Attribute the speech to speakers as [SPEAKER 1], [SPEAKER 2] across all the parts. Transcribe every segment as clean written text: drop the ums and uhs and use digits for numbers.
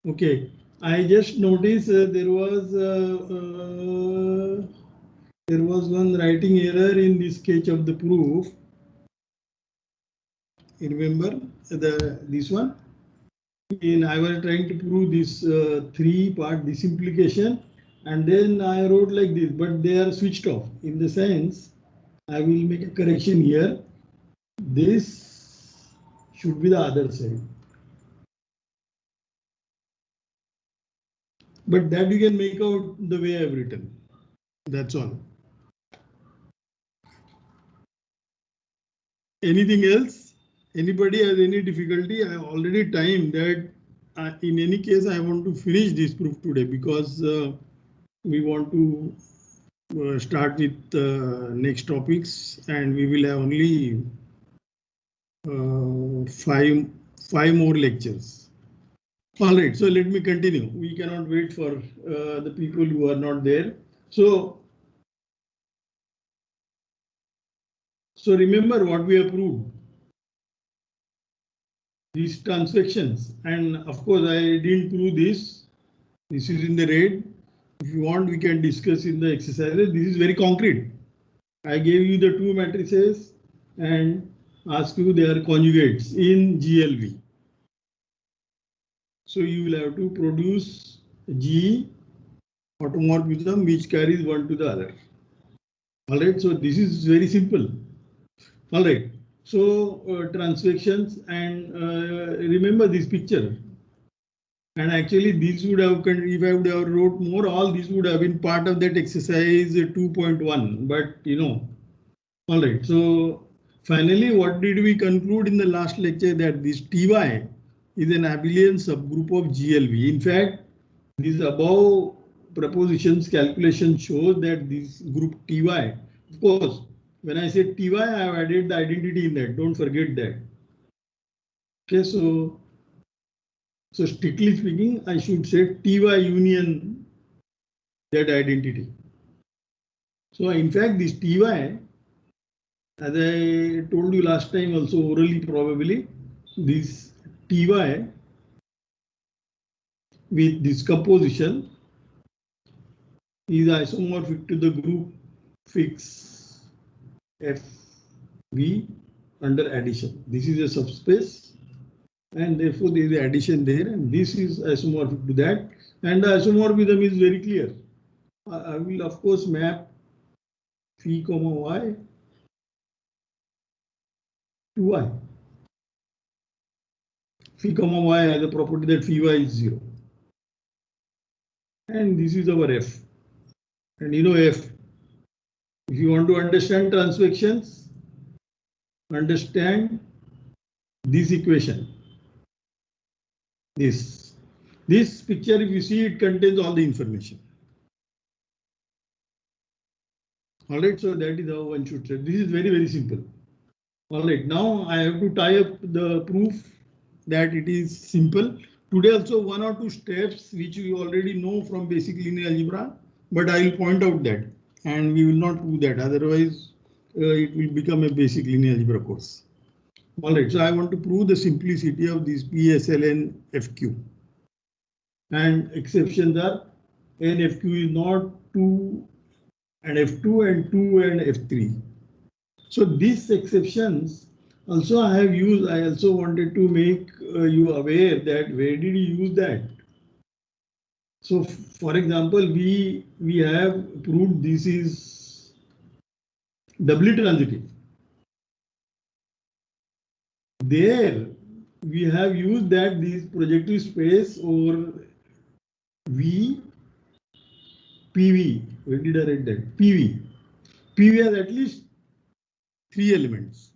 [SPEAKER 1] Okay, I just noticed there was one writing error in the sketch of the proof. You remember this one? I was trying to prove this three-part this implication, and then I wrote like this, but they are switched off. In the sense, I will make a correction here. This should be the other side. But that you can make out the way I've written. That's all. Anything else? Anybody has any difficulty? I already timed that. In any case, I want to finish this proof today because we want to start with next topics, and we will have only five more lectures. All right, so let me continue. We cannot wait for the people who are not there. So remember what we have proved. These transactions, and of course I didn't prove this. This is in the red. If you want, we can discuss in the exercises. This is very concrete. I gave you the two matrices and ask you their conjugates in GLV. So you will have to produce G automorphism which carries one to the other. All right, so this is very simple. All right, so transactions, and remember this picture. And actually, this would have, if I would have wrote more, all this would have been part of that exercise 2.1. But you know, all right. So finally, what did we conclude in the last lecture? That this Ty is an abelian subgroup of GLV. In fact, these above propositions calculation shows that this group Ty, of course, when I say Ty, I have added the identity in that. Don't forget that. Okay, so strictly speaking, I should say Ty union that identity. So in fact, this Ty, as I told you last time also orally probably, this Ty with this composition is isomorphic to the group fix FV under addition. This is a subspace, and therefore there is an addition there, and this is isomorphic to that, and the isomorphism is very clear. I will of course map phi comma y to y. Phi comma y has a property that phi y is 0. And this is our f. And you know f. If you want to understand transactions, understand this equation. This picture, if you see, it contains all the information. All right, so that is how one should say. This is very, very simple. All right, now I have to tie up the proof that it is simple. Today also one or two steps which you already know from basic linear algebra, but I will point out that, and we will not do that. Otherwise, it will become a basic linear algebra course. All right, so I want to prove the simplicity of this PSLN FQ. And exceptions are NFQ is not 2 and F2 and 2 and F3. So these exceptions also I have used. I also wanted to make you aware that where did you use that? So for example, we have proved this is doubly transitive. There we have used that this projective space or V PV. Where did I write that? PV. PV has at least 3 elements.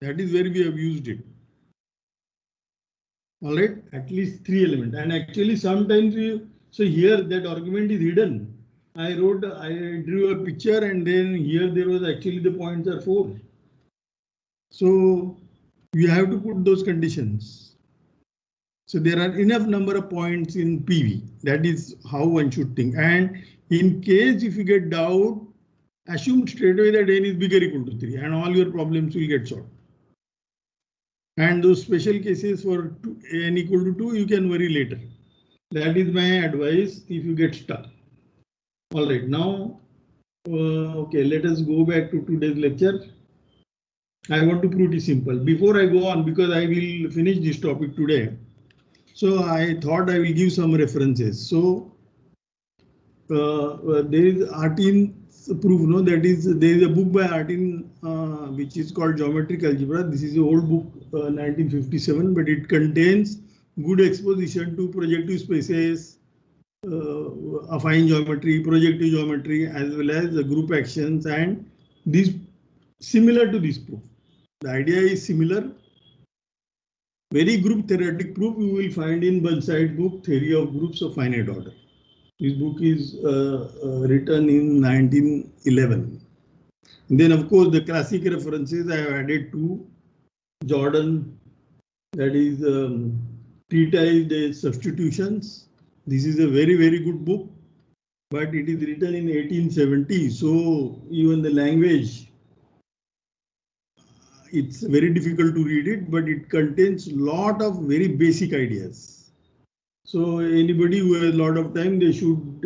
[SPEAKER 1] That is where we have used it. All right, at least 3 elements. And actually sometimes so here that argument is hidden. I drew a picture, and then here there was actually the points are 4. So you have to put those conditions. So there are enough number of points in PV. That is how one should think. And in case if you get doubt, assume straight away that n is bigger equal to 3, and all your problems will get solved. And those special cases for n equal to 2, you can worry later. That is my advice if you get stuck. All right, now, okay, let us go back to today's lecture. I want to prove it simple. Before I go on, because I will finish this topic today, so I thought I will give some references. So there is Artin proof, no, that is, there is a book by Artin which is called Geometric Algebra. This is an old book, 1957, but it contains good exposition to projective spaces, affine geometry, projective geometry, as well as the group actions, and this similar to this proof. The idea is similar. Very group theoretic proof you will find in Burnside book, Theory of Groups of Finite Order. This book is written in 1911. And then, of course, the classic references I have added to Jordan, that is treatise substitutions. This is a very, very good book, but it is written in 1870. So even the language, it's very difficult to read it, but it contains a lot of very basic ideas. So anybody who has a lot of time, they should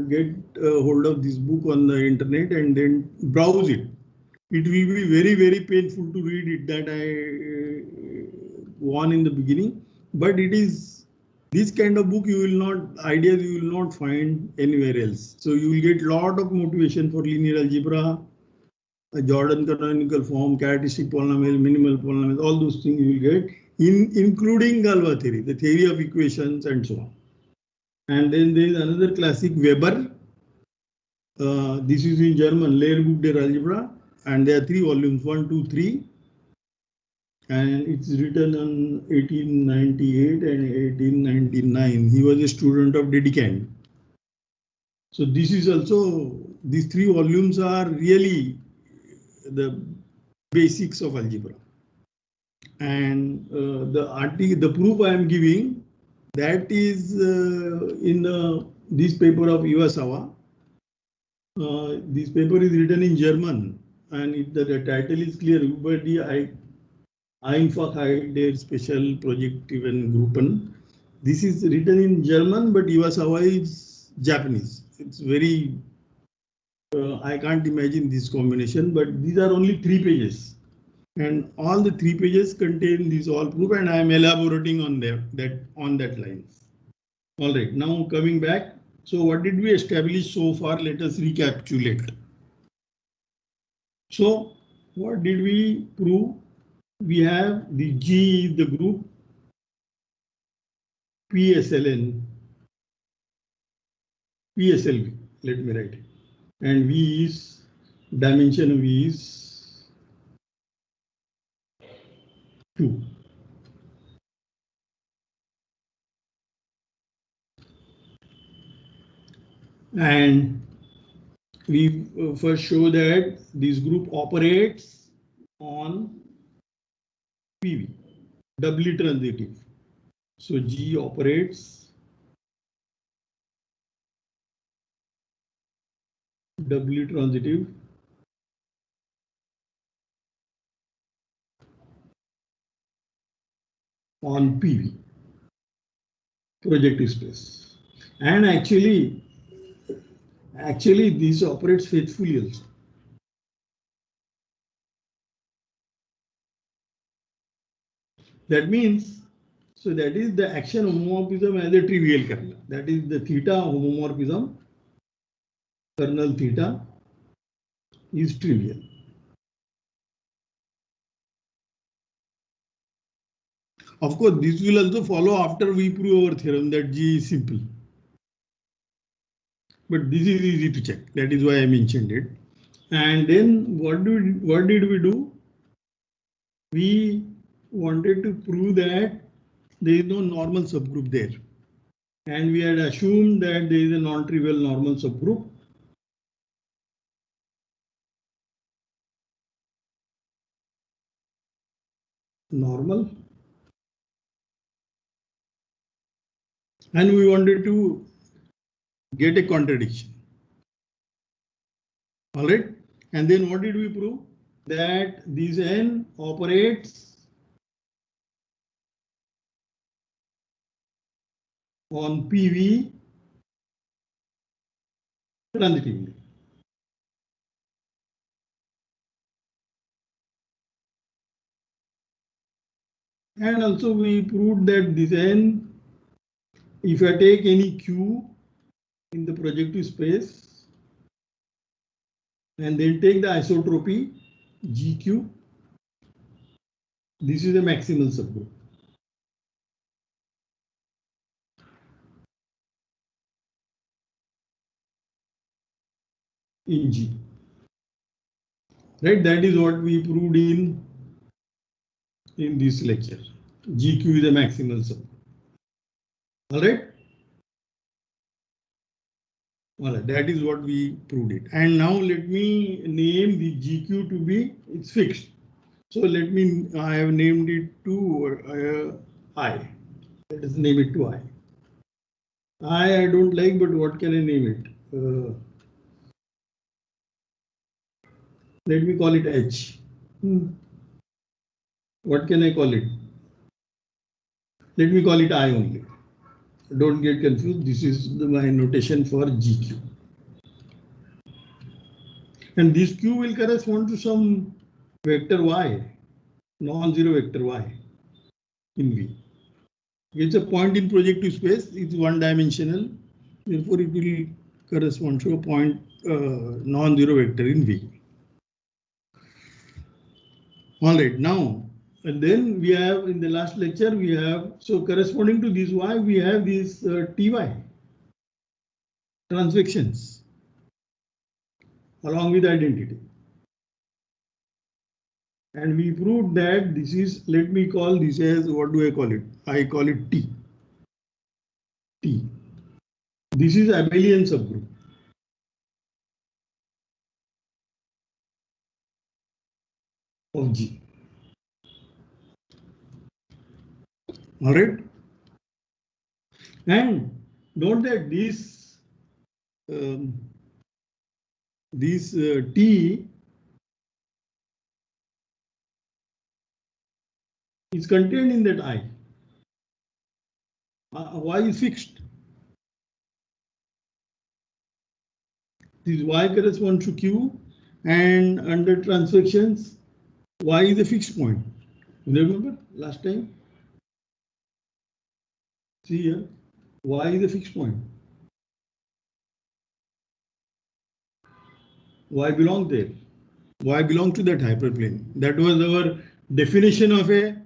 [SPEAKER 1] get hold of this book on the internet and then browse it. It will be very, very painful to read it, that I warned in the beginning, but it is this kind of book you will not, ideas you will not find anywhere else. So you will get a lot of motivation for linear algebra, Jordan canonical form, characteristic polynomial, minimal polynomial, all those things you will get, including Galva theory, the theory of equations and so on. And then there is another classic, Weber. This is in German, Lehrbuch der Algebra, and there are 3 volumes, 1, 2, 3. And it's written in 1898 and 1899. He was a student of Dedekind. So this is also, these 3 volumes are really the basics of algebra. And the proof I am giving, that is in this paper of Iwasawa. This paper is written in German, and the title is clear, über die Einfachheit der special projective Gruppen. This is written in German, but Iwasawa is Japanese. It's very, I can't imagine this combination, but these are only 3 pages. And all the 3 pages contain these all proof, and I am elaborating on that line. All right, now coming back. So what did we establish so far? Let us recapitulate. So what did we prove? We have the G is the group PSLN, PSLV, let me write it. And V is, dimension of V is 2. And we first show that this group operates on PV, doubly transitive. So G operates doubly transitive on PV, projective space. And actually this operates faithfully also. That means, so that is the action homomorphism as a trivial kernel. That is the theta homomorphism, kernel theta is trivial. Of course, this will also follow after we prove our theorem that G is simple. But this is easy to check. That is why I mentioned it. And then what did we do? We wanted to prove that there is no normal subgroup there. And we had assumed that there is a non-trivial normal subgroup. Normal. And we wanted to get a contradiction. All right. And then what did we prove? That this N operates on PV transitively. And also we proved that this n, if I take any q in the projective space and then take the isotropy GQ, this is a maximal subgroup. In G. Right, that is what we proved in this lecture. GQ is a maximal subgroup. All right. All right, that is what we proved it. And now let me name the GQ to be, it's fixed. So let me, I have named it to I. Let us name it to I. I don't like, but what can I name it? Let me call it H. What can I call it? Let me call it I only. Don't get confused. This is my notation for GQ. And this Q will correspond to some vector Y, non-zero vector Y in V. It's a point in projective space. It's one-dimensional. Therefore, it will correspond to a point non-zero vector in V. All right, now, and then we have in the last lecture, we have, so corresponding to this Y, we have these Ty transactions along with identity. And we proved that this is, let me call this as, what do I call it? I call it T. T. This is abelian subgroup. Of G. All right. And note that this T is contained in that I. Y is fixed. This Y corresponds to Q, and under transactions, Y is a fixed point. Remember last time? See here, Y is a fixed point. Y belongs there. Y belongs to that hyperplane. That was our definition of a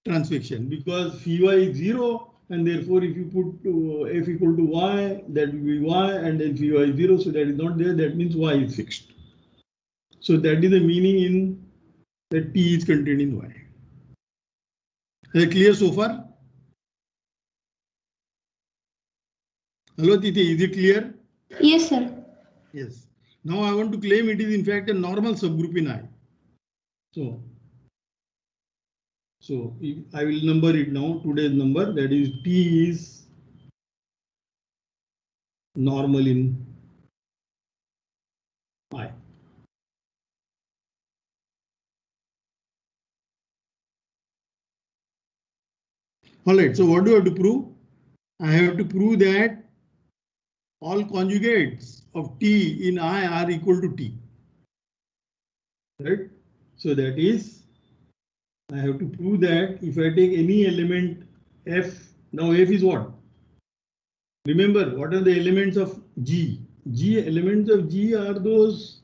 [SPEAKER 1] transvection, because phi y is 0, and therefore if you put f equal to y, that will be y, and then phi y is 0, so that is not there. That means y is fixed. So that is the meaning in that T is contained in y. Is it clear so far? Hello, Titi, is it clear?
[SPEAKER 2] Yes, sir.
[SPEAKER 1] Yes. Now I want to claim it is in fact a normal subgroup in I. So if I will number it now, today's number, that is T is normal in I. All right, so what do I have to prove? I have to prove that all conjugates of T in I are equal to T. Right? So that is, I have to prove that if I take any element F, now F is what? Remember, what are the elements of G? Elements of G are those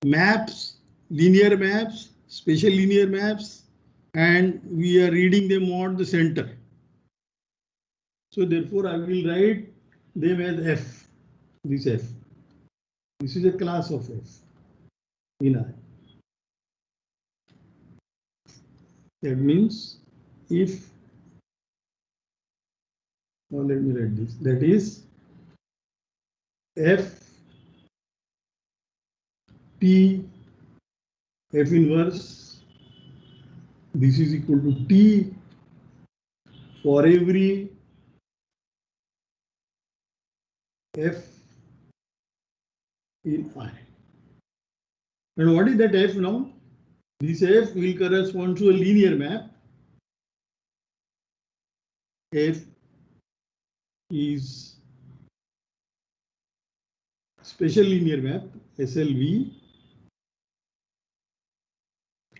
[SPEAKER 1] maps, linear maps, special linear maps, and we are reading them on the center. So therefore, I will write them as F, this F. This is a class of F in I. That means if, now let me write this, that is F T F inverse, this is equal to T for every F in I. And what is that F now? This F will correspond to a linear map. F is special linear map SLV,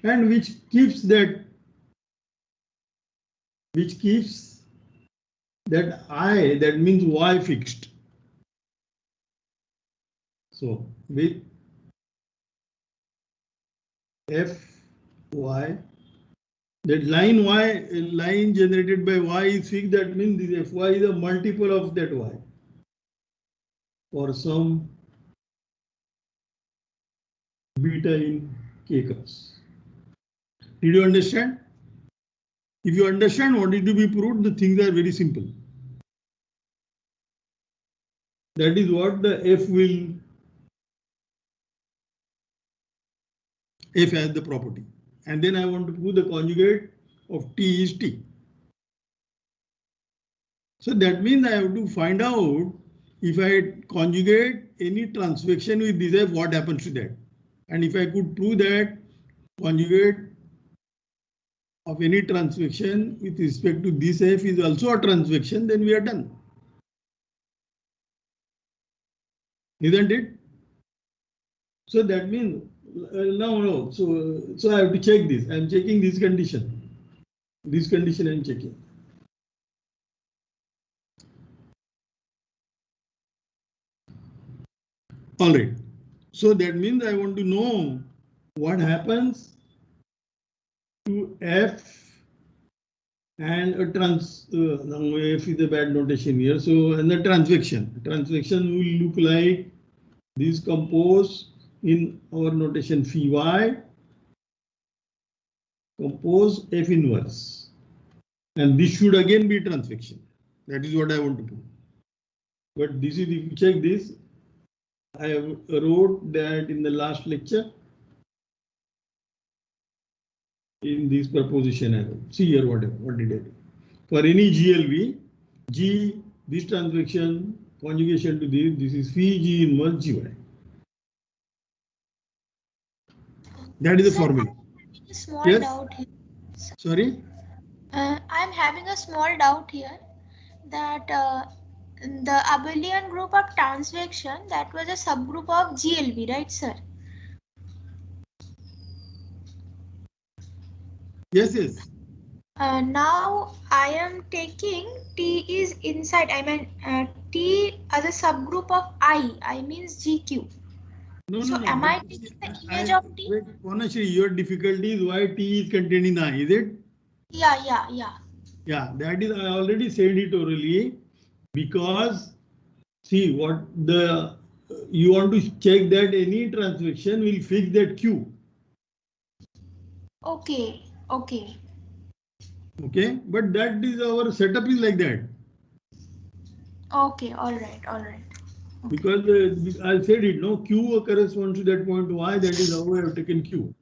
[SPEAKER 1] and which keeps that I, that means y fixed. So with Fy, that line generated by y is fixed, that means this Fy is a multiple of that y for some beta in K cross. Did you understand? If you understand what is to be proved, the things are very simple. That is what the F has the property. And then I want to prove the conjugate of T is T. So that means I have to find out if I conjugate any transvection with this F, what happens to that? And if I could prove that conjugate of any transvection with respect to this F is also a transvection, then we are done. Isn't it? So that means no. So I have to check this. I'm checking this condition. This condition I'm checking. All right. So that means I want to know what happens to F and a F is a bad notation here. So and the transvection will look like this compose in our notation phi y, compose F inverse, and this should again be transvection. That is what I want to prove. But this is, if you check this, I have wrote that in the last lecture. In this proposition, I wrote. See here what did I do? For any GLV, G, this transvection, conjugation to this is phi G inverse GY. That is the formula.
[SPEAKER 2] A small
[SPEAKER 1] yes?
[SPEAKER 2] doubt here.
[SPEAKER 1] Sorry?
[SPEAKER 2] I'm having a small doubt here that the abelian group of transvection, that was a subgroup of GLV, right, sir?
[SPEAKER 1] Yes.
[SPEAKER 2] Now I am taking T is inside. I mean T as a subgroup of I means GQ.
[SPEAKER 1] No.
[SPEAKER 2] Am I taking the image of T?
[SPEAKER 1] Wait, Purnashri, your difficulty is why T is contained in I, is it?
[SPEAKER 2] Yeah.
[SPEAKER 1] Yeah, that is, I already said it orally, because see what you want to check that any transvection will fix that Q.
[SPEAKER 2] Okay.
[SPEAKER 1] Okay, but that is our setup is like that.
[SPEAKER 2] Okay, all right. Okay.
[SPEAKER 1] Because I said it, no, Q corresponds to that point Y, that is how we have taken Q.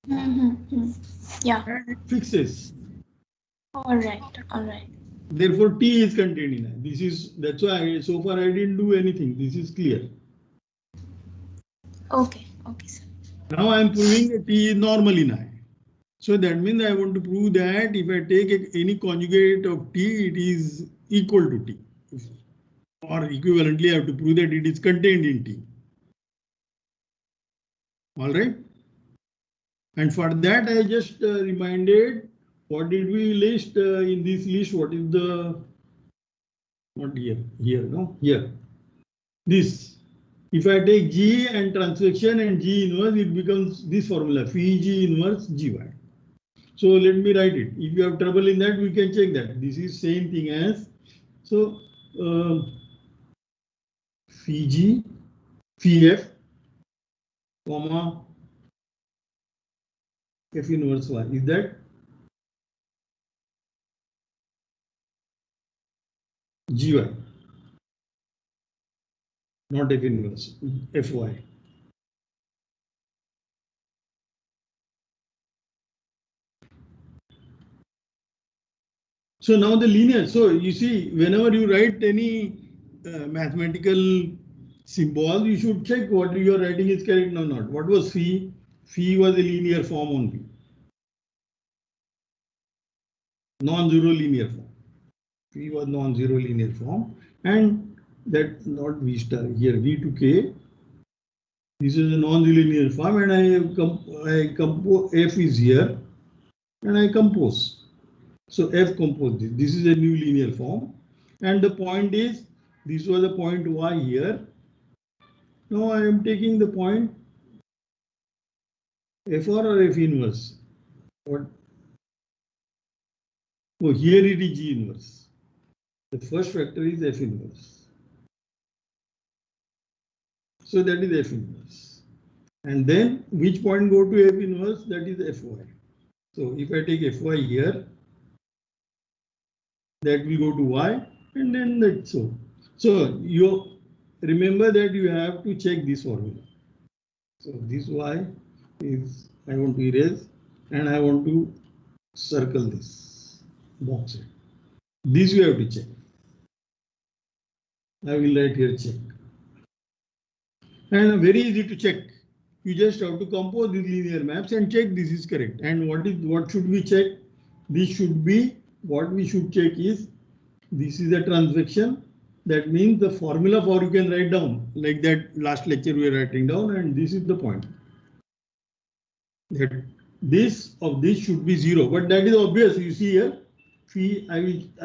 [SPEAKER 2] Yeah.
[SPEAKER 1] And it fixes.
[SPEAKER 2] All right.
[SPEAKER 1] Therefore, T is contained in I. That's why so far I didn't do anything. This is clear.
[SPEAKER 2] Okay, sir.
[SPEAKER 1] Now I am proving that T is normal in I. So that means I want to prove that if I take any conjugate of T, it is equal to T. Or equivalently, I have to prove that it is contained in T. All right. And for that, I just reminded what did we list in this list? What is the, not here, here. This. If I take G and transvection and G inverse, it becomes this formula, phi G inverse GY. So let me write it. If you have trouble in that, we can check that. This is same thing as, so phi G, phi F, comma, F inverse Y. Is that GY? Not F inverse, Fy. So now the linear, so you see, whenever you write any mathematical symbol, you should check what you are writing is correct or not. What was phi? Phi was a linear form only. Non-zero linear form. Phi was non-zero linear form, and that not V star here, V to K. This is a non-linear form, and I compose F is here, and I compose. So F compose this. This is a new linear form, and the point is this was a point Y here. Now I am taking the point FR or F inverse. What? Oh, here it is G inverse. The first factor is F inverse. So that is F inverse. And then which point go to F inverse? That is Fy. So if I take Fy here, that will go to Y, and then that's so. So you remember that you have to check this formula. So this Y is, I want to erase, and I want to circle this box. This you have to check. I will write here check. And very easy to check. You just have to compose these linear maps and check this is correct. And what should we check? This should be, what we should check is, this is a transaction. That means the formula for you can write down like that last lecture we are writing down, and this is the point. That this of this should be 0, but that is obvious. You see here, phi, I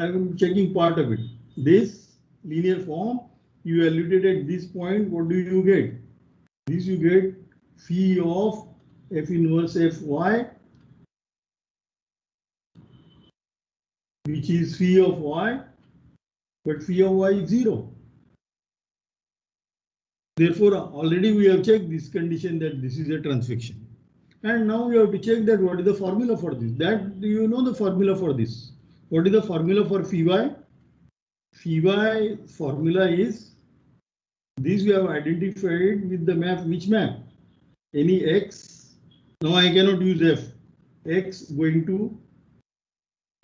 [SPEAKER 1] am checking part of it. This linear form, you evaluate at this point, what do you get? This you get phi of F inverse Fy, which is phi of Y, but phi of Y is 0. Therefore, already we have checked this condition that this is a transfixion. And now we have to check that what is the formula for this. That do you know the formula for this? What is the formula for phi Y? Phi Y formula is this we have identified with the map. Which map? Any x. Now I cannot use f. X going to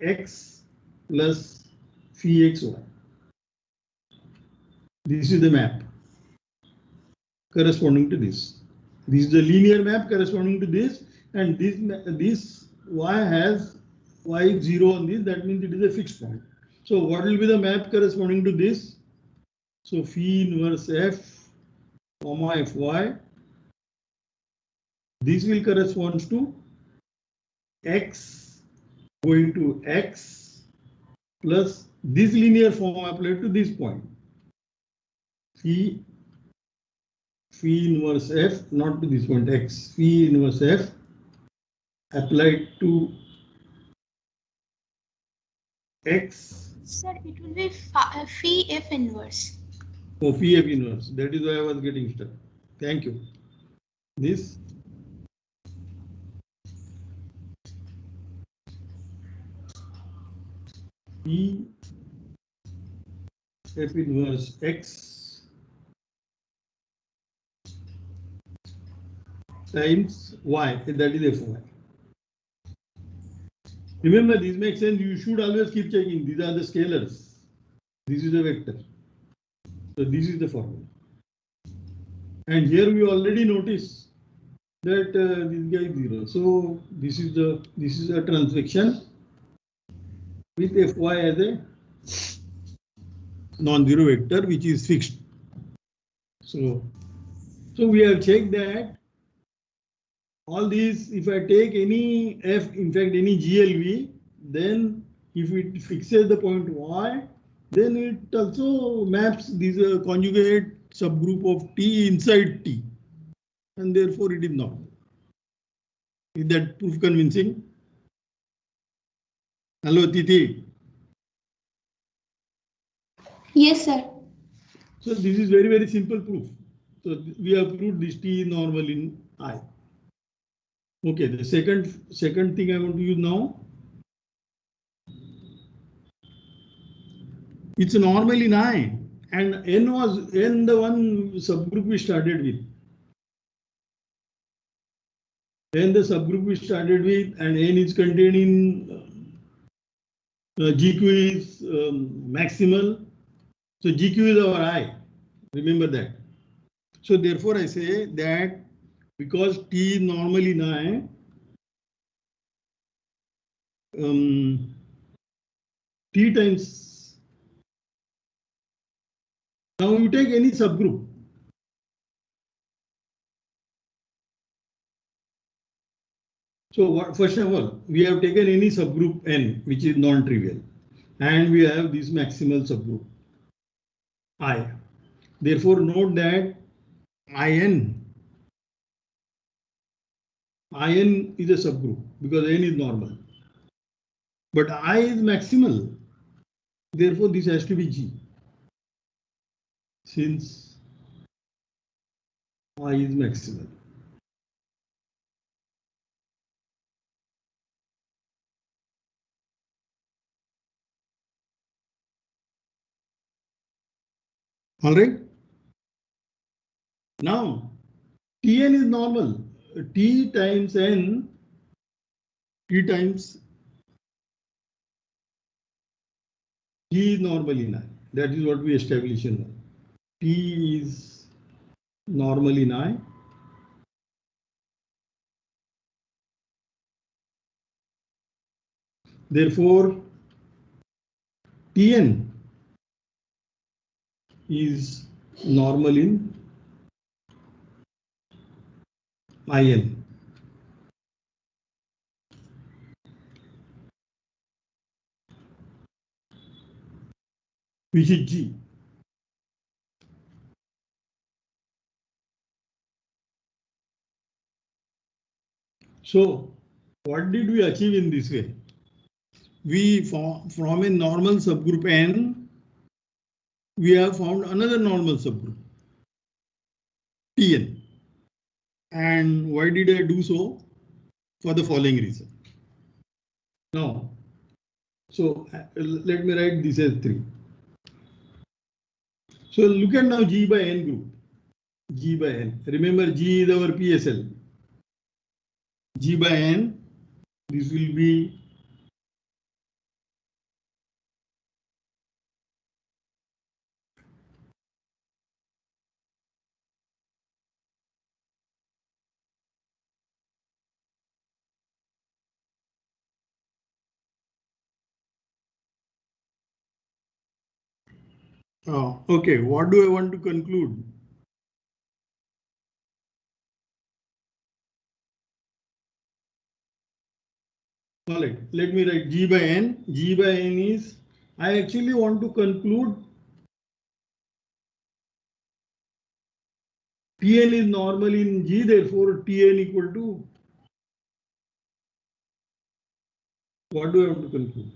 [SPEAKER 1] x plus phi xy. This is the map corresponding to this. This is the linear map corresponding to this, and this y has y 0 on this. That means it is a fixed point. So what will be the map corresponding to this? So phi inverse f comma fy. This will correspond to x going to x plus this linear form applied to this point. Phi inverse f, not to this point x, phi inverse f applied to x.
[SPEAKER 2] Sir, it will be phi f inverse.
[SPEAKER 1] Oh, phi f inverse. That is why I was getting stuck. Thank you. This phi f inverse x times y, that is fy. Remember, this makes sense. You should always keep checking. These are the scalars. This is a vector. So this is the formula. And here we already notice that this guy is 0. So this is a transvection with fy as a non-zero vector which is fixed. So we have checked that all these, if I take any f, in fact any GLV, then if it fixes the point y, then it also maps this conjugate subgroup of T inside T, and therefore it is normal. Is that proof convincing? Hello, Titi.
[SPEAKER 2] Yes, sir.
[SPEAKER 1] So this is very, very simple proof. So we have proved this T is normal in I. Okay, the second thing I want to use now. It's normal in I, and N was N the one subgroup we started with. N the subgroup we started with, and N is contained in GQ is maximal. So GQ is our I. Remember that. So therefore I say that because T is normal in I, T times Now you take any subgroup. So what, first of all, we have taken any subgroup n, which is non-trivial, and we have this maximal subgroup I. Therefore, note that In is a subgroup because n is normal, but I is maximal. Therefore, this has to be G, since I is maximal. All right. Now, Tn is normal. T times n, T times T is normal in I. That is what we established in I. T is normal in I. Therefore, Tn is normal in In, which is G. So, what did we achieve in this way? We from a normal subgroup N, we have found another normal subgroup, Tn. And why did I do so? For the following reason. Now, so let me write this as 3. So look at now G by N group. G by N. Remember, G is our PSL. G by N, this will be okay. What do I want to conclude? All right, let me write G by N. G by N is, I actually want to conclude Tn is normal in G, therefore Tn equal to, what do I want to conclude?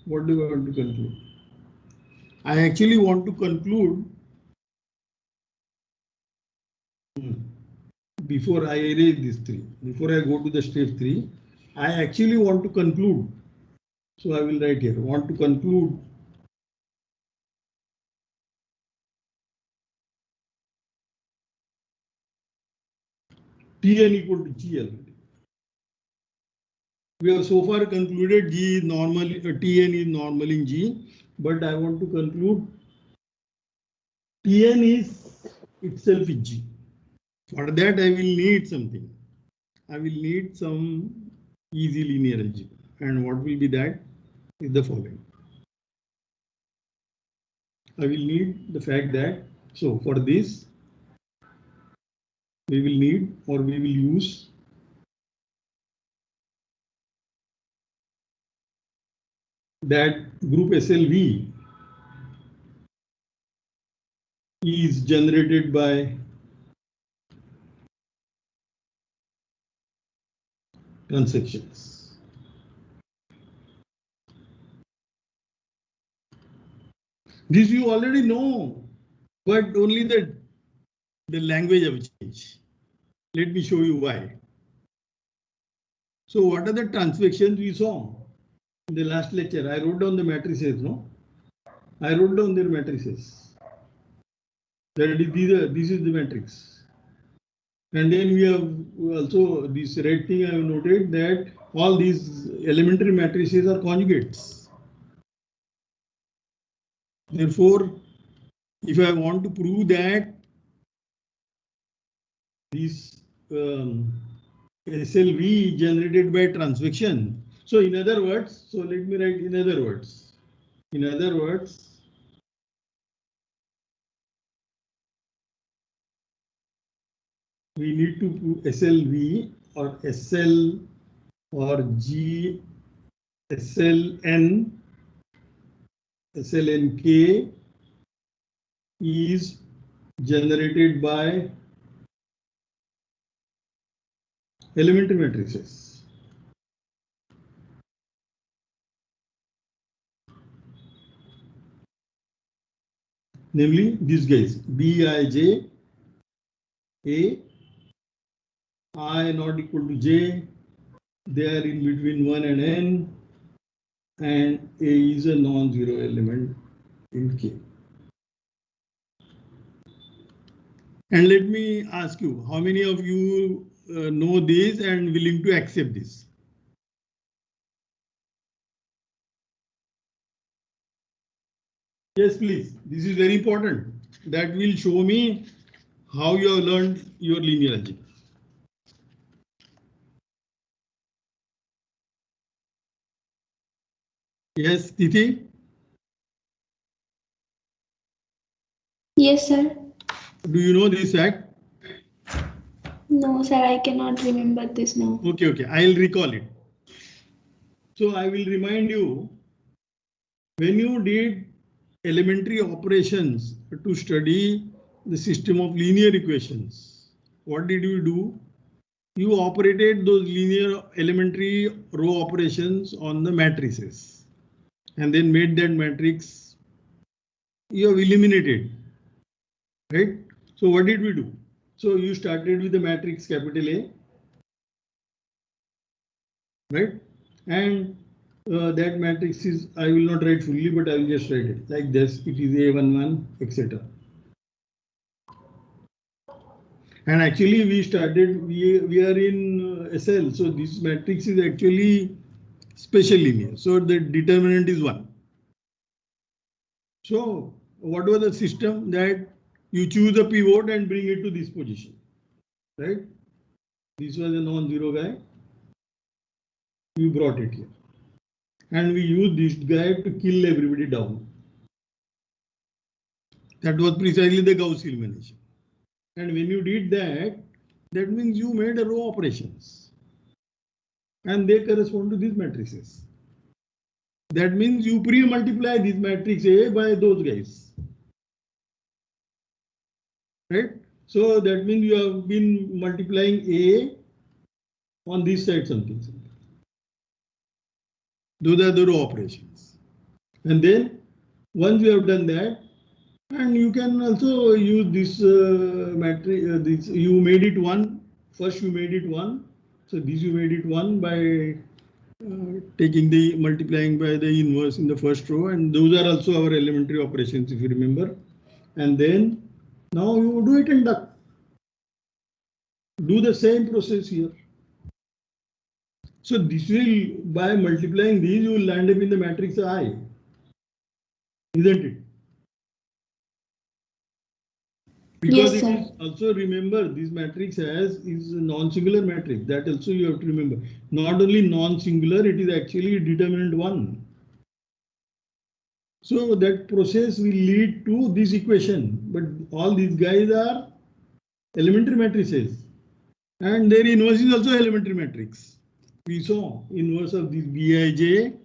[SPEAKER 1] What do I want to conclude? I actually want to conclude, before I erase this 3, before I go to the step 3, I actually want to conclude. So I will write here, want to conclude Tn equal to G already. We have so far concluded G is normal, Tn is normal in G, but I want to conclude Tn is itself in G. For that, I will need something. I will need some easy linear algebra. And what will be that? Is the following. I will need the fact that, so for this, we will need, or we will use that group SLV is generated by transactions. This you already know, but only the language have changed. Let me show you why. So what are the transactions we saw in the last lecture? I wrote down the matrices, no? I wrote down their matrices. That is, this is the matrix. And then we have also this red thing I have noted that all these elementary matrices are conjugates. Therefore, if I want to prove that this SLV generated by transvection, so in other words, so let me write in other words. In other words, we need to prove SLV or SL or G, SLN, SLNK is generated by elementary matrices. Namely, these guys, Bij, A, I not equal to J, they are in between 1 and N, and A is a non-zero element in K. And let me ask you, how many of you know this and willing to accept this? Yes, please. This is very important. That will show me how you have learned your linear algebra. Yes, Tithi?
[SPEAKER 3] Yes, sir.
[SPEAKER 1] Do you know this fact?
[SPEAKER 3] No, sir, I cannot remember this now.
[SPEAKER 1] Okay, I'll recall it. So I will remind you, when you did elementary operations to study the system of linear equations, what did you do? You operated those linear elementary row operations on the matrices and then made that matrix, you have eliminated, right? So what did we do? So you started with the matrix capital A, right? And that matrix is, I will not write fully, but I will just write it like this. It is A11, etc. And actually we started, we are in SL, so this matrix is actually special linear. So the determinant is 1. So what was the system that you choose a pivot and bring it to this position, right? This was a non-zero guy. You brought it here. And we use this guy to kill everybody down. That was precisely the Gauss elimination. And when you did that, that means you made a row operations. And they correspond to these matrices. That means you pre-multiply this matrix A by those guys. Right? So that means you have been multiplying A on this side something. Those are the row operations. And then once you have done that, and you can also use this matrix, this you made it 1. First you made it 1. So this you made it 1 by taking the multiplying by the inverse in the first row, and those are also our elementary operations if you remember. And then now you do it in duck. Do the same process here. So this will, by multiplying these, you will land up in the matrix I, isn't it? Because
[SPEAKER 3] Yes,
[SPEAKER 1] it
[SPEAKER 3] sir.
[SPEAKER 1] is also, remember, this matrix is a non-singular matrix. That also you have to remember. Not only non-singular, it is actually determinant 1. So that process will lead to this equation. But all these guys are elementary matrices. And their inverse is also elementary matrix. We saw inverse of this Bij.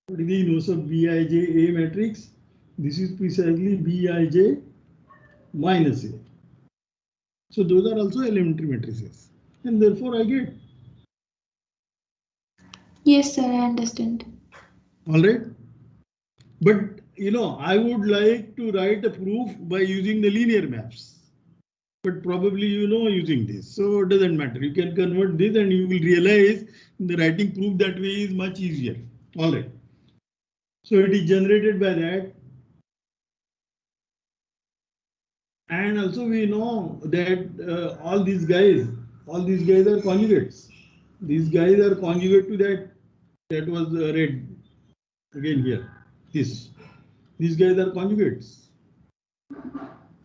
[SPEAKER 1] What is the inverse of Bij A matrix? This is precisely Bij minus A. So those are also elementary matrices. And therefore I get.
[SPEAKER 3] Yes, sir, I understand.
[SPEAKER 1] All right. But you know, I would like to write a proof by using the linear maps. But probably you know using this. So it doesn't matter. You can convert this and you will realize the writing proof that way is much easier. All right. So it is generated by that. And also we know that all these guys are conjugates. These guys are conjugate to that was read again here. These guys are conjugates.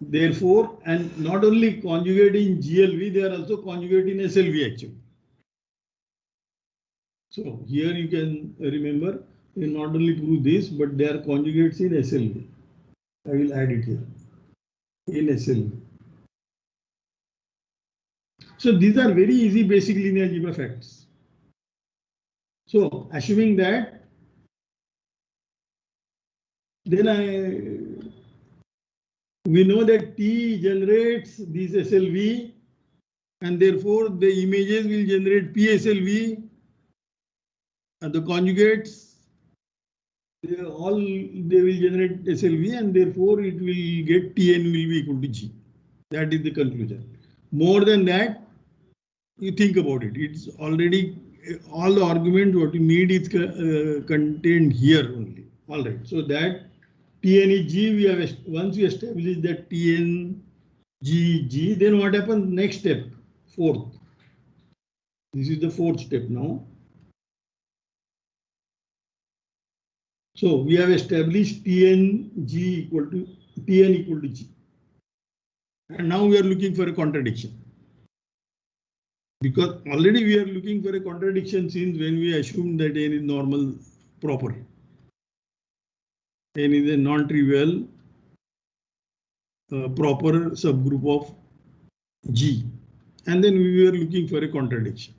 [SPEAKER 1] Therefore, and not only conjugate in GLV, they are also conjugate in SLV actually. So here you can remember will not only prove this, but they are conjugates in SLV. I will add it here in SLV. So these are very easy basic linear algebra facts. So assuming that, then we know that T generates this SLV, and therefore the images will generate PSLV, and the conjugates they will generate SLV, and therefore it will get Tn will be equal to G. That is the conclusion. More than that, you think about it. It's already all the argument what you need is contained here only. All right. So that Tn is G. We have once we establish that Tn G, then what happens? Next step, fourth. This is the fourth step now. So we have established Tn equal to G. And now we are looking for a contradiction. Because already we are looking for a contradiction since when we assume that n is normal proper. N is a non-trivial proper subgroup of G. And then we were looking for a contradiction.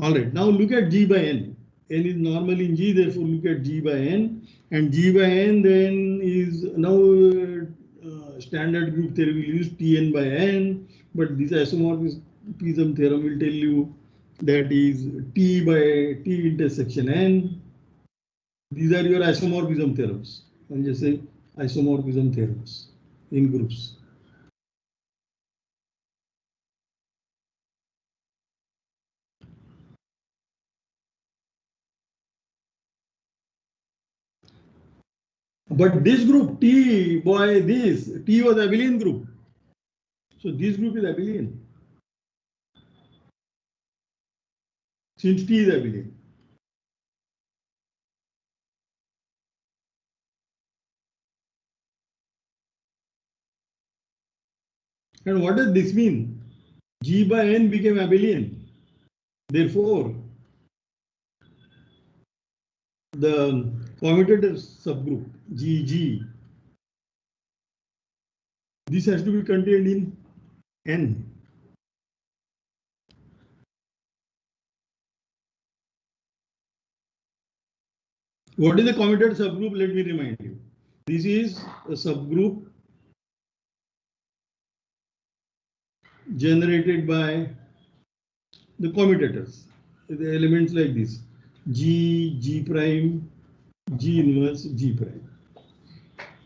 [SPEAKER 1] All right, now look at G by N. N is normal in G, therefore look at G by N. And G by N then is now standard group theory will use Tn by N, but this isomorphism theorem will tell you that is T by T intersection N. These are your isomorphism theorems. I'm just saying isomorphism theorems in groups. But this group T by this T was abelian group. So this group is abelian. Since T is abelian. And what does this mean? G by N became abelian. Therefore, the commutative subgroup GG, this has to be contained in N. What is the commutative subgroup? Let me remind you. This is a subgroup generated by the commutators, the elements like this: G, G prime, G inverse, G prime,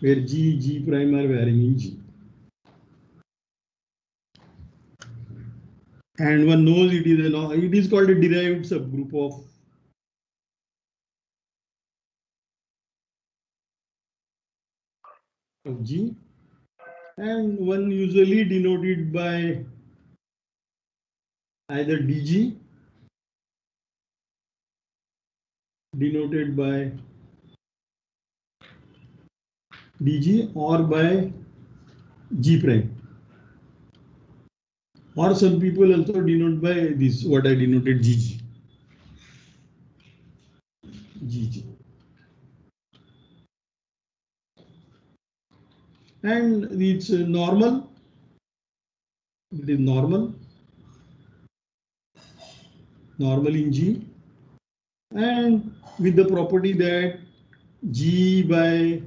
[SPEAKER 1] where G, G prime are varying in G. And one knows it is called a derived subgroup of G, and one usually denoted by either DG, denoted by DG, or by G prime. Or some people also denote by this, what I denoted GG. GG. And it's normal. It is normal. Normal in G. And with the property that G by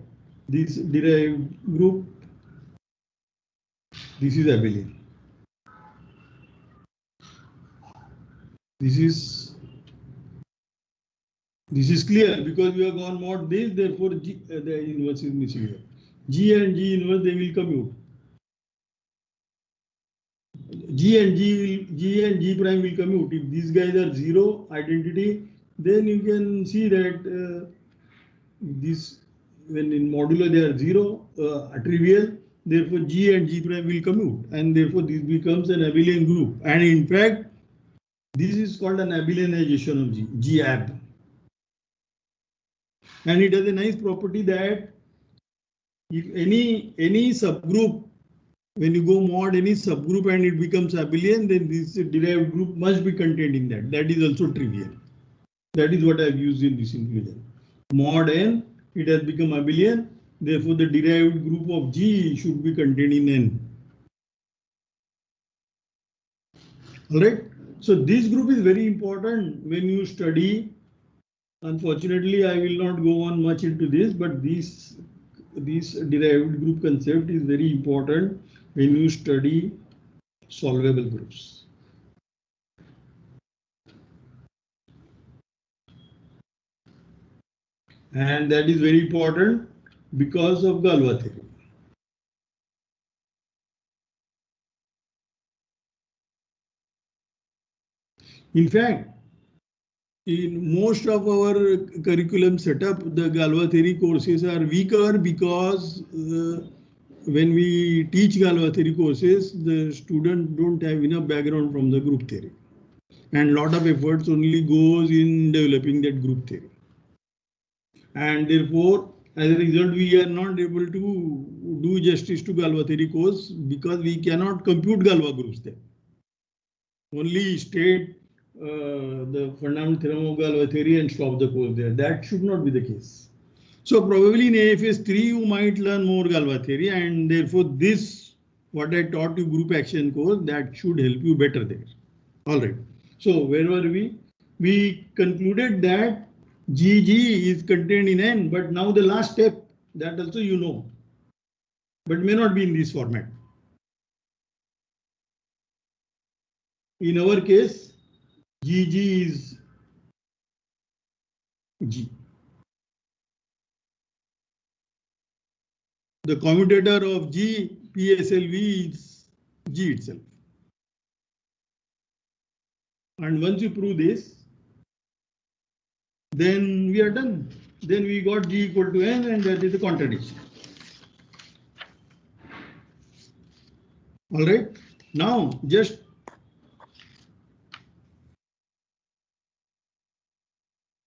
[SPEAKER 1] this derived group, this is abelian. This is clear because we have gone mod this, therefore G, the inverse is missing here. G and G inverse, they will commute. G and G prime will commute. If these guys are zero identity, then you can see that this, when in modulo they are zero, trivial, therefore G and G prime will commute, and therefore this becomes an abelian group. And in fact, this is called an abelianization of G, G-ab. And it has a nice property that if any subgroup, when you go mod any subgroup and it becomes abelian, then this derived group must be contained in that. That is also trivial. That is what I have used in this inclusion. Mod n, it has become abelian. Therefore, the derived group of G should be contained in N. All right. So this group is very important when you study. Unfortunately, I will not go on much into this, but this derived group concept is very important when you study solvable groups. And that is very important because of Galva theory. In fact, in most of our curriculum setup, the Galva theory courses are weaker because when we teach Galva theory courses, the students don't have enough background from the group theory. And a lot of efforts only goes in developing that group theory. And therefore, as a result, we are not able to do justice to Galva theory course because we cannot compute Galva groups there. Only state the fundamental theorem of Galva theory and stop the course there. That should not be the case. So probably in AFS-3 you might learn more Galva theory, and therefore this, what I taught you group action course, that should help you better there. All right. So where were we? We concluded that GG is contained in N, but now the last step, that also you know, but may not be in this format. In our case, GG is G. The commutator of G, PSLV, is G itself. And once you prove this, then we are done. Then we got G equal to N, and that is the contradiction. All right. Now, just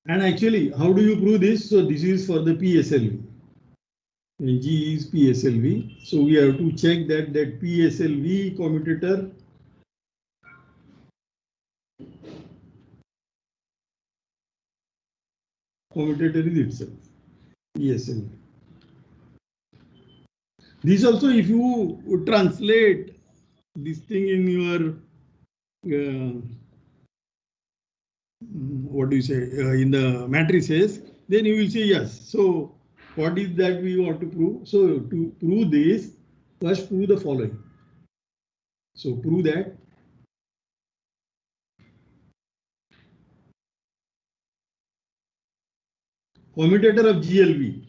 [SPEAKER 1] and actually, how do you prove this? So this is for the PSLV. And G is PSLV. So we have to check that PSLV commutator is itself PSLV. This also, if you translate this thing in your what do you say in the matrices, then you will say yes. So what is that we want to prove? So to prove this, first prove the following. So prove that commutator of GLV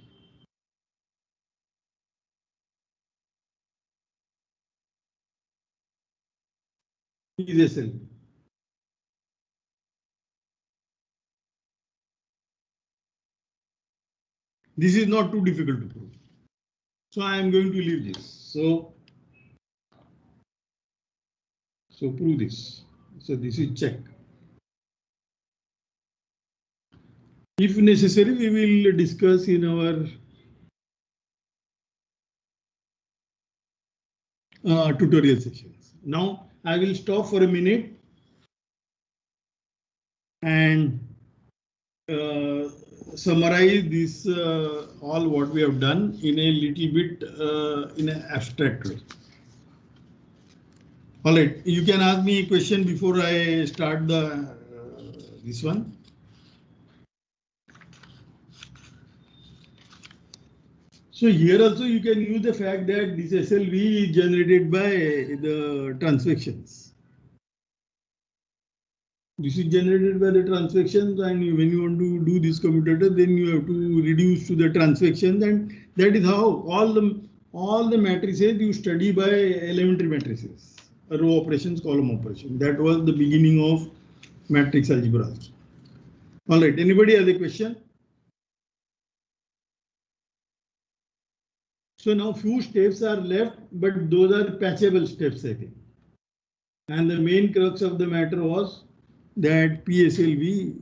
[SPEAKER 1] is SLV. This is not too difficult to prove. So I am going to leave this. So prove this. So this is check. If necessary, we will discuss in our tutorial sessions. Now I will stop for a minute and summarize this all what we have done in a little bit in an abstract way. All right, you can ask me a question before I start the this one. So here also you can use the fact that this SLV is generated by the transactions. This is generated by the transactions, and when you want to do this commutator, then you have to reduce to the transactions, and that is how all the matrices you study by elementary matrices, row operations, column operation. That was the beginning of matrix algebra. All right, anybody has a question? So now few steps are left, but those are patchable steps, I think. And the main crux of the matter was that PSLV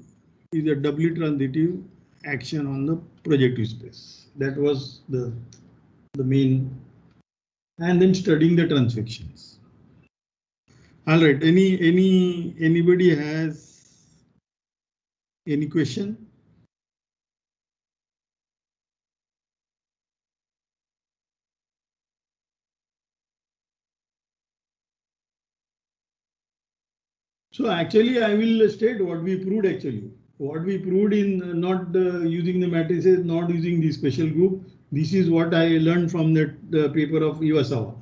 [SPEAKER 1] is a doubly transitive action on the projective space. That was the main, and then studying the transactions. All right, anybody has Any question? So actually, I will state what we proved actually. What we proved in not using the matrices, not using the special group. This is what I learned from that paper of Iwasawa.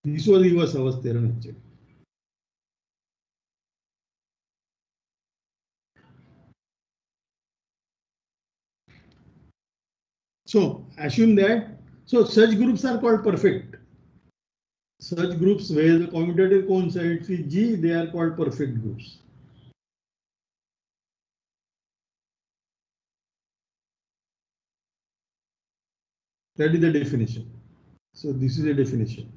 [SPEAKER 1] This was Iwasawa's theorem actually. So assume that, so such groups are called perfect. Such groups where the commutator coincides with G, they are called perfect groups. That is the definition. So this is a definition.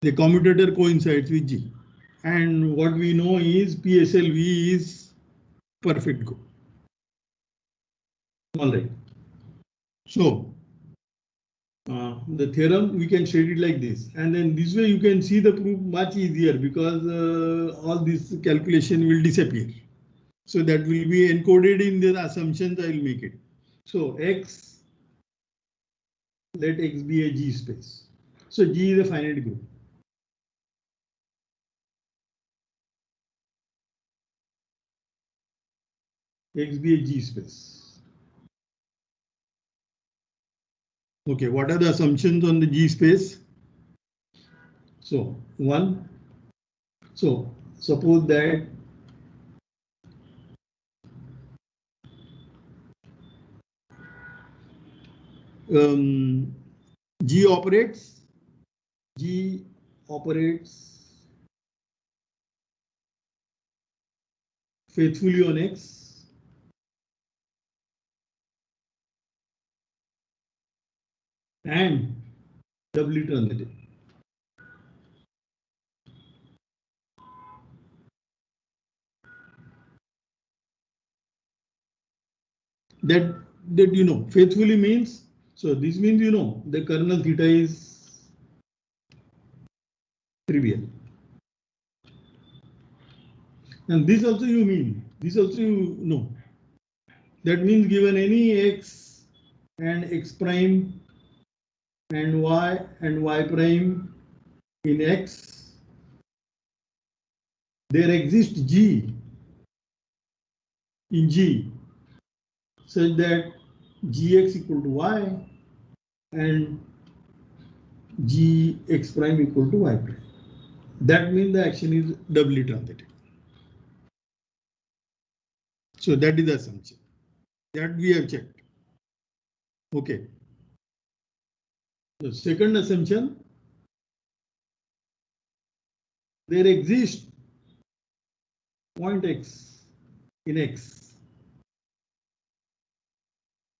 [SPEAKER 1] The commutator coincides with G. And what we know is PSLV is perfect group. All right. So the theorem, we can state it like this. And then this way you can see the proof much easier because all this calculation will disappear. So that will be encoded in the assumptions I will make it. So X, let X be a G space. So G is a finite group. X be a G space. Okay, what are the assumptions on the G space? So one, so suppose that G operates faithfully on X and doubly transitive. That you know, faithfully means, so this means you know the kernel theta is trivial. And this also you mean, this also you know. That means given any X and X prime and Y prime in X, there exists G in G such that Gx equal to Y and Gx prime equal to Y prime. That means the action is doubly transitive. So that is the assumption that we have checked. Okay. The second assumption, there exists point X in X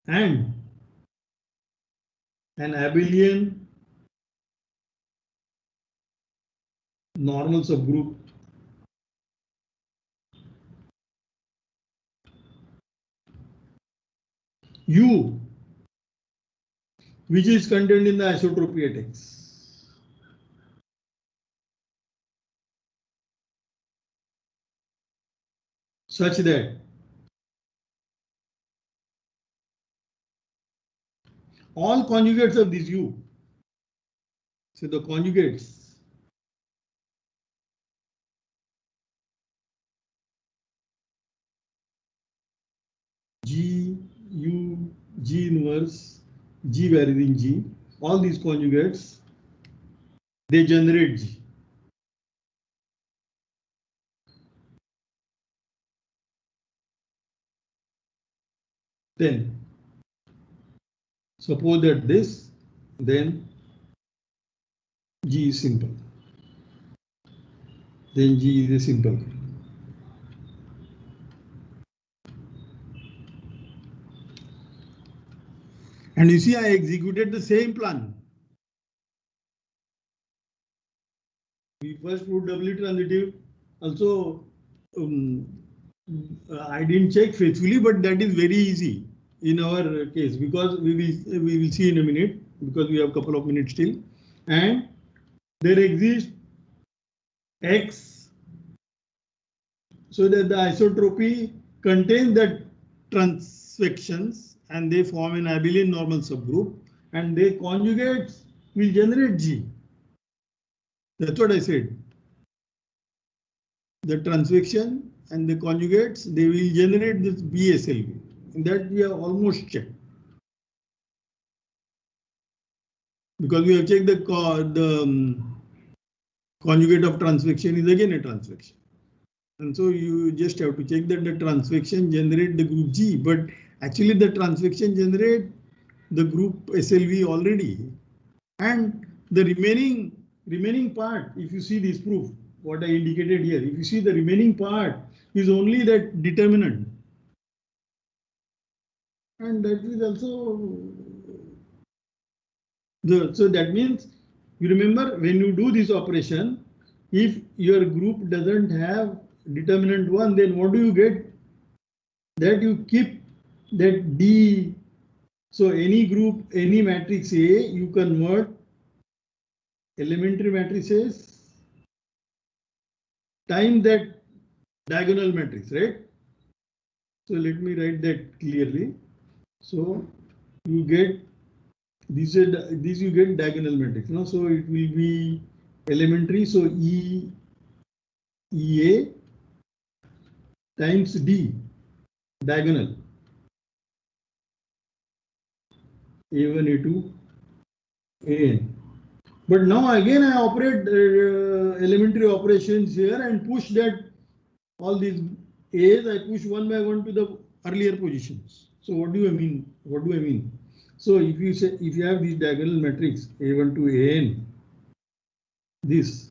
[SPEAKER 1] and an abelian normal subgroup U, which is contained in the isotropy at X. Such that all conjugates of this U, so the conjugates G, U, G inverse, G varies in G, all these conjugates, they generate G. Then suppose that this, then G is simple. Then G is a simple. And you see, I executed the same plan. We first proved doubly transitive. Also, I didn't check faithfully, but that is very easy in our case because we will see in a minute because we have a couple of minutes still. And there exists X so that the isotropy contains the transvections and they form an abelian normal subgroup and their conjugates will generate G. That's what I said. The transvection and the conjugates, they will generate this BSLV. That we have almost checked. Because we have checked the conjugate of transvection is again a transvection. And so you just have to check that the transvection generate the group G, but actually the transvection generate the group SLV already. And the remaining part, if you see this proof, what I indicated here, if you see the remaining part is only that determinant. And that is also so that means you remember when you do this operation, if your group doesn't have determinant 1, then what do you get? That you keep that D. So any group, any matrix A, you convert elementary matrices times that diagonal matrix, right? So let me write that clearly. So you get this you get diagonal matrix. No, so it will be elementary. So EA times D diagonal A1, A2, AN. But now again I operate elementary operations here and push that all these A's, I push one by one to the earlier positions. So what do I mean? What do I mean? So if you say, if you have this diagonal matrix A1 to AN, this,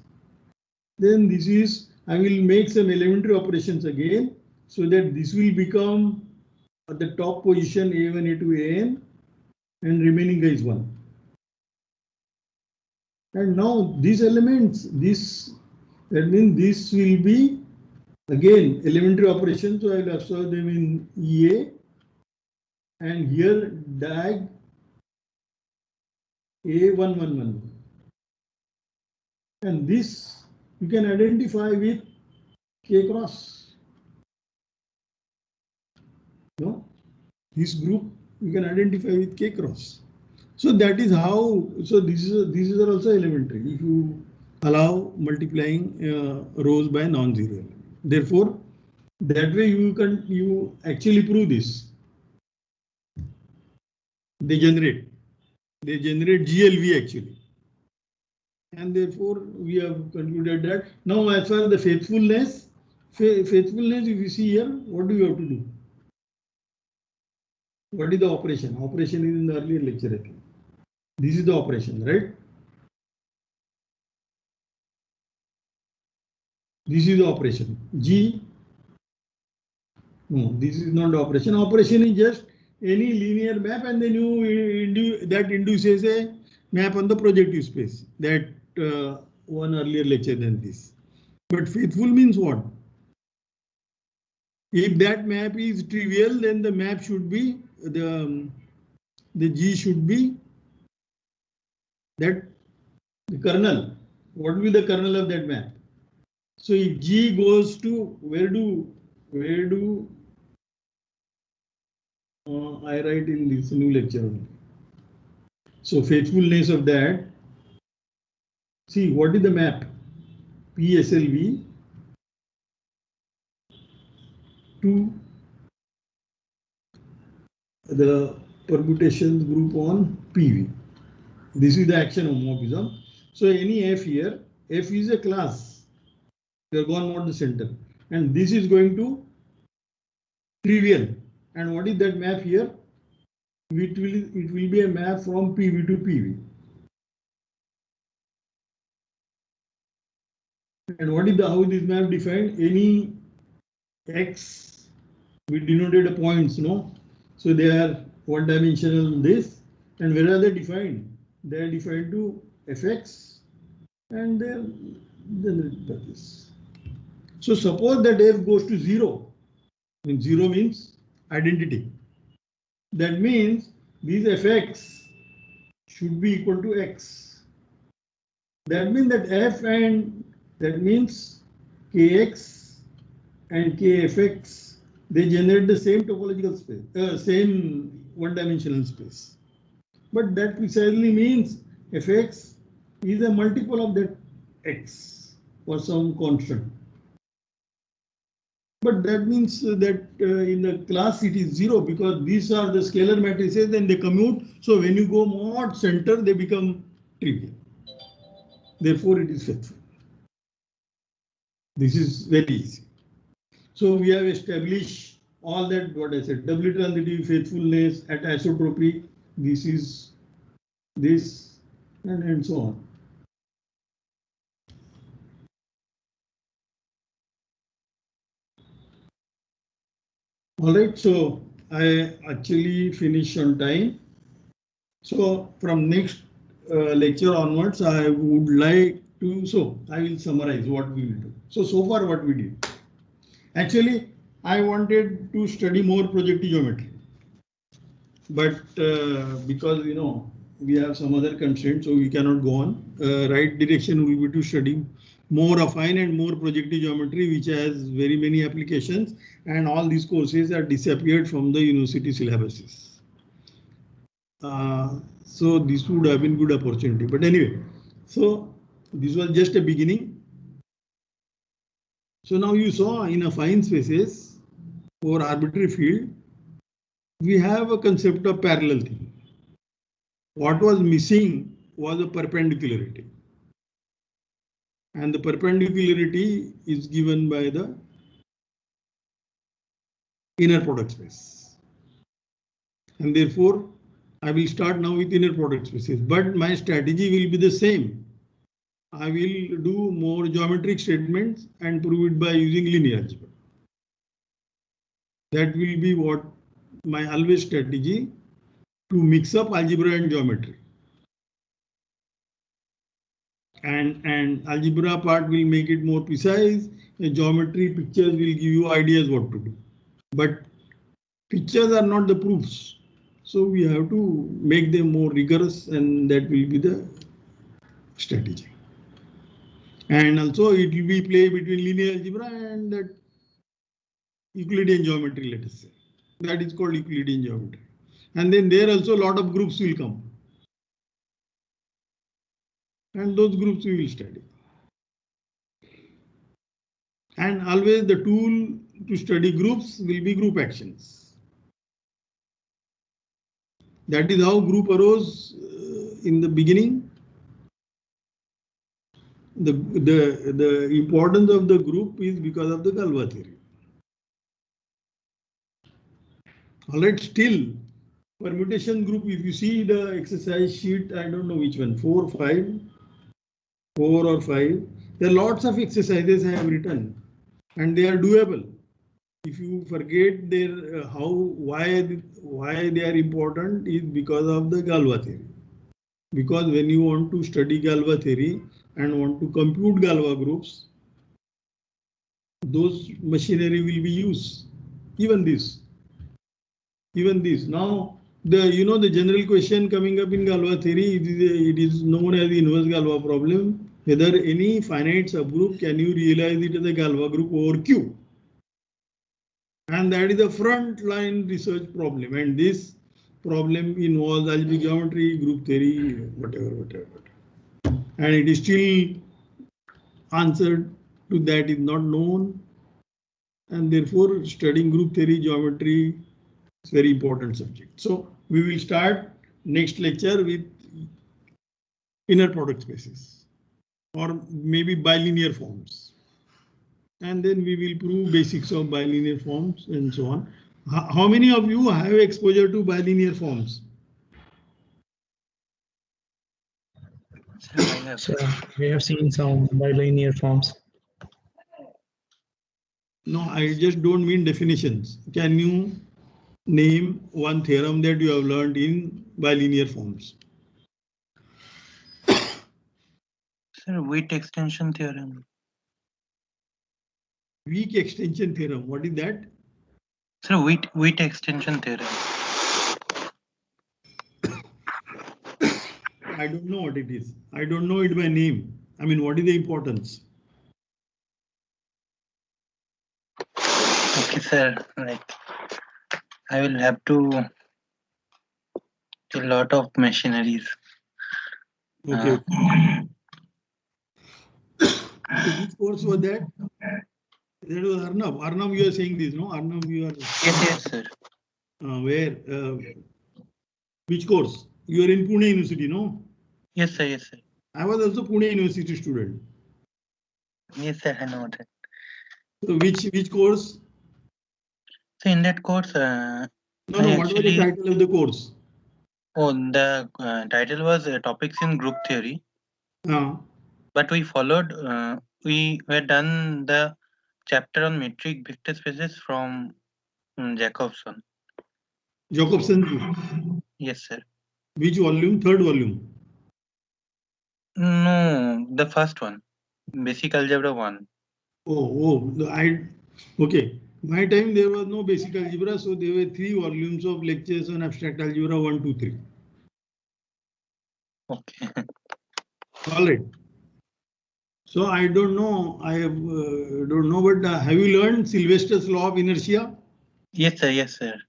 [SPEAKER 1] then this is, I will make some elementary operations again so that this will become at the top position A1, A2, AN and remaining guy is 1. And now these elements, that means this will be again elementary operations, so I will observe them in EA and here diag A1111. And this you can identify with K cross. No, this group you can identify with K cross. So that is how. So these are also elementary. If you allow multiplying rows by non-zero element. Therefore, that way you actually prove this. They generate GLV actually. And therefore, we have concluded that. Now, as far as the faithfulness, if you see here, what do you have to do? What is the operation? Operation is in the earlier lecture, I think. This is the operation, right? This is the operation. G. No, this is not the operation. Operation is just any linear map, and then that induces a map on the projective space. That one earlier lecture than this. But faithful means what? If that map is trivial, then the map should be the G should be that the kernel. What will be the kernel of that map? So if G goes to where do I write in this new lecture only. So faithfulness of that. See what is the map? PSLV to the permutations group on PV. This is the action homomorphism. So any F here, F is a class. We are gone mode the center, and this is going to trivial. And what is that map here? It will be a map from PV to PV. And what is how this map defined? Any X, we denoted a points, no? So they are one dimensional this, and where are they defined? They are defined to Fx, and then this. So suppose that F goes to 0, and 0 means identity. That means these Fx should be equal to X. That means that F and that means Kx and kfx, they generate the same topological space, same one-dimensional space. But that precisely means fx is a multiple of that x for some constant. But that means that in the class it is 0 because these are the scalar matrices and they commute. So when you go mod center, they become trivial. Therefore, it is faithful. This is very easy. So we have established all that what I said, doubly transitive, faithfulness, at isotropy. This is this and so on. All right, so I actually finish on time. So from next lecture onwards, I would like to, so I will summarize what we will do. So far what we did. Actually, I wanted to study more projective geometry. But because we have some other constraints, so we cannot go on. Right direction will be to study more affine and more projective geometry, which has very many applications, and all these courses are disappeared from the university syllabuses. So this would have been good opportunity. But anyway, so this was just a beginning. So now you saw in affine spaces for arbitrary field, we have a concept of parallel thing. What was missing was a perpendicularity. And the perpendicularity is given by the inner product space. And therefore, I will start now with inner product spaces, but my strategy will be the same. I will do more geometric statements and prove it by using linear algebra. That will be what my always strategy, to mix up algebra and geometry. And algebra part will make it more precise. The geometry pictures will give you ideas what to do. But pictures are not the proofs. So we have to make them more rigorous, and that will be the strategy. And also it will be play between linear algebra and that Euclidean geometry, let us say. That is called Euclidean geometry. And then there also a lot of groups will come. And those groups we will study. And always the tool to study groups will be group actions. That is how group arose in the beginning. The importance of the group is because of the Galva theory. All right, still permutation group, if you see the exercise sheet, I don't know which one, 4 or 5. There are lots of exercises I have written and they are doable. If you forget their why they are important is because of the Galva theory. Because when you want to study Galva theory and want to compute Galva groups, those machinery will be used. Even this. Now the general question coming up in Galva theory, it is known as the inverse Galva problem. Whether any finite subgroup can you realize it as a Galva group over Q? And that is a front line research problem. And this problem involves algebraic geometry, group theory, whatever. And it is still answered to that is not known. And therefore, studying group theory, geometry is very important subject. So we will start next lecture with inner product spaces or maybe bilinear forms. And then we will prove basics of bilinear forms and so on. How many of you have exposure to bilinear forms?
[SPEAKER 4] So we have seen some bilinear forms.
[SPEAKER 1] No, I just don't mean definitions. Can you name one theorem that you have learned in bilinear forms?
[SPEAKER 5] Sir, weak extension theorem.
[SPEAKER 1] Weak extension theorem, what is that?
[SPEAKER 5] Sir, weak extension theorem.
[SPEAKER 1] I don't know what it is. I don't know it by name. I mean, what is the importance?
[SPEAKER 5] Okay, sir. Like I will have to do a lot of machineries.
[SPEAKER 1] Okay. So which course was that? That was Arnab. Arnab, you are saying this, no? Arnab, you are
[SPEAKER 5] Yes, sir.
[SPEAKER 1] where? Which course? You are in Pune University, no?
[SPEAKER 5] Yes, sir. Yes, sir.
[SPEAKER 1] I was also Pune University student.
[SPEAKER 5] Yes, sir. I know that.
[SPEAKER 1] So which course?
[SPEAKER 5] So in that course,
[SPEAKER 1] No, what was the title of the course?
[SPEAKER 5] Oh, the title was Topics in Group Theory. But we followed, we had done the chapter on metric vector spaces from Jacobson.
[SPEAKER 1] Jacobson?
[SPEAKER 5] Yes, sir.
[SPEAKER 1] Which volume? Third volume?
[SPEAKER 5] No, the first one. Basic Algebra 1.
[SPEAKER 1] Okay. My time there was no basic algebra, so there were 3 volumes of lectures on abstract algebra 1, 2, 3.
[SPEAKER 5] Okay.
[SPEAKER 1] All right. So I don't know. I don't know, but have you learned Sylvester's law of inertia?
[SPEAKER 5] Yes, sir. Yes, sir.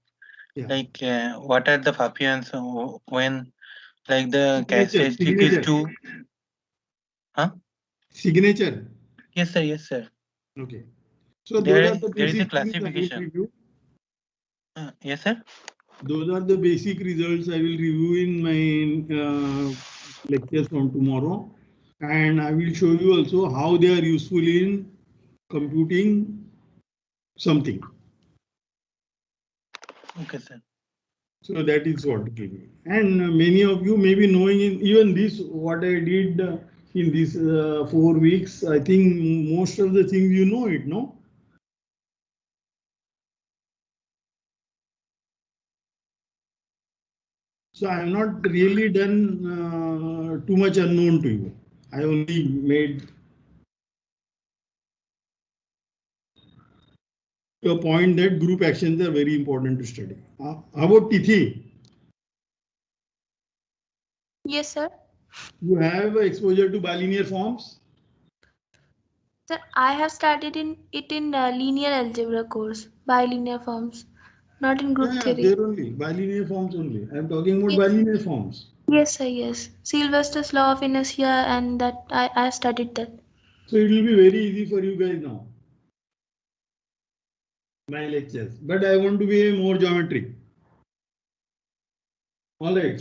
[SPEAKER 1] Yeah.
[SPEAKER 5] Like what are the Fabians when like the characteristic
[SPEAKER 1] signature.
[SPEAKER 5] is 2? Huh?
[SPEAKER 1] Signature.
[SPEAKER 5] Yes, sir. Yes, sir.
[SPEAKER 1] Okay. So
[SPEAKER 5] There
[SPEAKER 1] those are the
[SPEAKER 5] is a
[SPEAKER 1] basic things I will
[SPEAKER 5] classification.
[SPEAKER 1] review.
[SPEAKER 5] Yes, sir.
[SPEAKER 1] Those are the basic results I will review in my lectures from tomorrow, and I will show you also how they are useful in computing something.
[SPEAKER 5] Okay, sir.
[SPEAKER 1] So that is what it will be. And many of you may be knowing even this, what I did in these 4 weeks. I think most of the things you know it, no? So I have not really done too much unknown to you. I only made a point that group actions are very important to study. How about Tithi?
[SPEAKER 3] Yes, sir.
[SPEAKER 1] You have exposure to bilinear forms?
[SPEAKER 3] Sir, I have studied it in linear algebra course, bilinear forms, not in group
[SPEAKER 1] Yeah,
[SPEAKER 3] theory.
[SPEAKER 1] there only, bilinear forms only. I am talking about
[SPEAKER 3] Yes.
[SPEAKER 1] bilinear forms.
[SPEAKER 3] Yes, sir, yes. Sylvester's law of inertia, and that I studied that.
[SPEAKER 1] So it will be very easy for you guys now. My lectures. But I want to be more geometric. All right. So